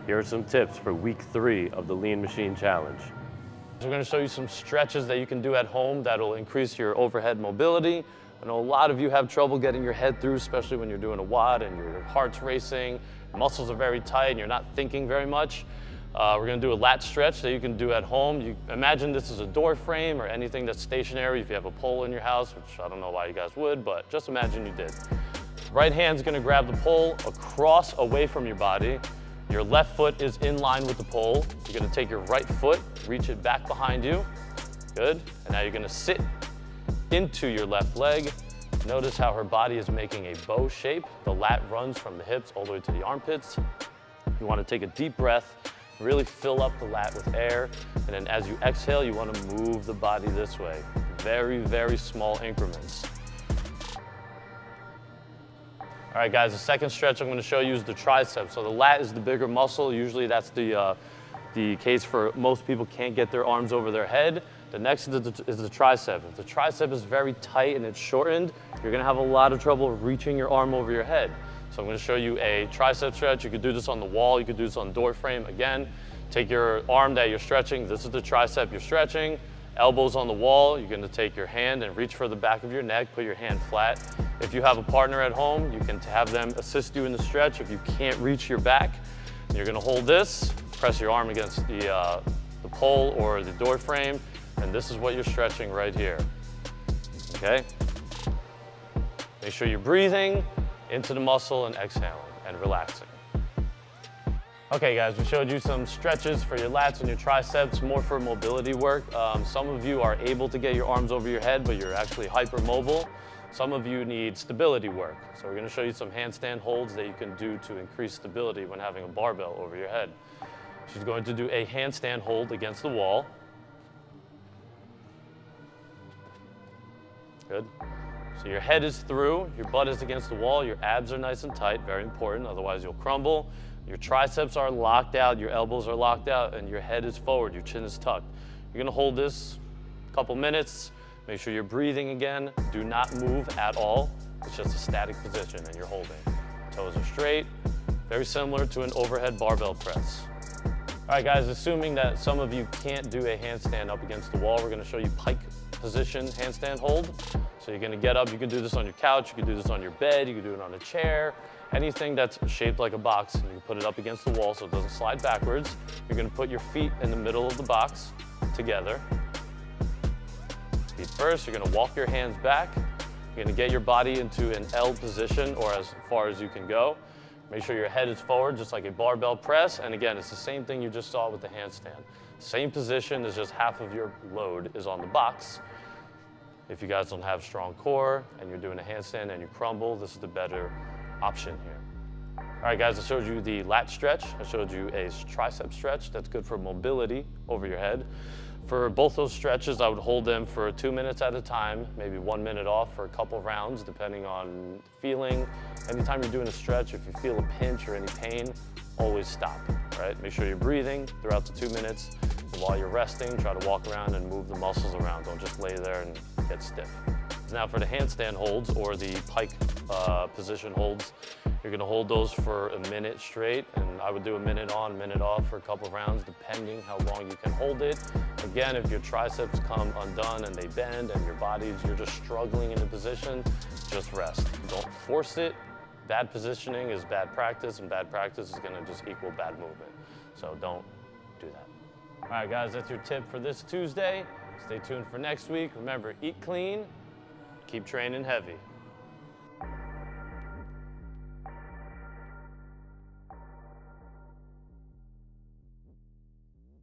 Here are some tips for week 3 of the Lean Machine Challenge. We're going to show you some stretches that you can do at home that'll increase your overhead mobility. I know a lot of you have trouble getting your head through, especially when you're doing a WOD and your heart's racing, muscles are very tight and you're not thinking very much. We're going to do a lat stretch that you can do at home. You imagine this is a door frame or anything that's stationary. If you have a pole in your house, which I don't know why you guys would, but just imagine you did. Right hand's going to grab the pole across away from your body. Your left foot is in line with the pole. You're going to take your right foot, reach it back behind you. Good. And now you're going to sit into your left leg. Notice how her body is making a bow shape. The lat runs from the hips all the way to the armpits. You want to take a deep breath, really fill up the lat with air, and then as you exhale, you want to move the body this way. Very, very small increments. All right, guys, the second stretch I'm going to show you is the tricep. So the lat is the bigger muscle. Usually that's the case for most people can't get their arms over their head. The next is the tricep. If the tricep is very tight and it's shortened, you're going to have a lot of trouble reaching your arm over your head. So I'm going to show you a tricep stretch. You could do this on the wall. You could do this on the door frame. Again, take your arm that you're stretching. This is the tricep you're stretching. Elbows on the wall. You're going to take your hand and reach for the back of your neck. Put your hand flat. If you have a partner at home, you can have them assist you in the stretch. If you can't reach your back, you're going to hold this, press your arm against the pole or the door frame, and this is what you're stretching right here. Okay? Make sure you're breathing into the muscle and exhaling and relaxing. Okay guys, we showed you some stretches for your lats and your triceps, more for mobility work. Some of you are able to get your arms over your head, but you're actually hypermobile. Some of you need stability work. So we're going to show you some handstand holds that you can do to increase stability when having a barbell over your head. She's going to do a handstand hold against the wall. Good. So your head is through, your butt is against the wall, your abs are nice and tight, very important, otherwise you'll crumble. Your triceps are locked out, your elbows are locked out, and your head is forward, your chin is tucked. You're gonna hold this a couple minutes, make sure you're breathing again, do not move at all. It's just a static position and you're holding. Toes are straight, very similar to an overhead barbell press. All right guys, assuming that some of you can't do a handstand up against the wall, we're gonna show you pike position handstand hold. So you're gonna get up, you can do this on your couch, you can do this on your bed, you can do it on a chair, anything that's shaped like a box. You can put it up against the wall so it doesn't slide backwards. You're gonna put your feet in the middle of the box together. Feet first, you're gonna walk your hands back. You're gonna get your body into an L position or as far as you can go. Make sure your head is forward, just like a barbell press. And again, it's the same thing you just saw with the handstand. Same position, is just half of your load is on the box. If you guys don't have strong core and you're doing a handstand and you crumble, this is the better option here. All right guys, I showed you the lat stretch. I showed you a tricep stretch that's good for mobility over your head. For both those stretches, I would hold them for 2 minutes at a time, maybe 1 minute off for a couple of rounds, depending on feeling. Anytime you're doing a stretch, if you feel a pinch or any pain, always stop, right? Make sure you're breathing throughout the 2 minutes. And while you're resting, try to walk around and move the muscles around. Don't just lay there and get stiff. Now for the handstand holds or the pike position holds, you're gonna hold those for a minute straight, and I would do a minute on, minute off for a couple of rounds, depending how long you can hold it. Again, if your triceps come undone and they bend and your body's, you're just struggling in the position, just rest. Don't force it. Bad positioning is bad practice, and bad practice is gonna just equal bad movement. So don't do that. All right, guys, that's your tip for this Tuesday. Stay tuned for next week. Remember, eat clean, keep training heavy.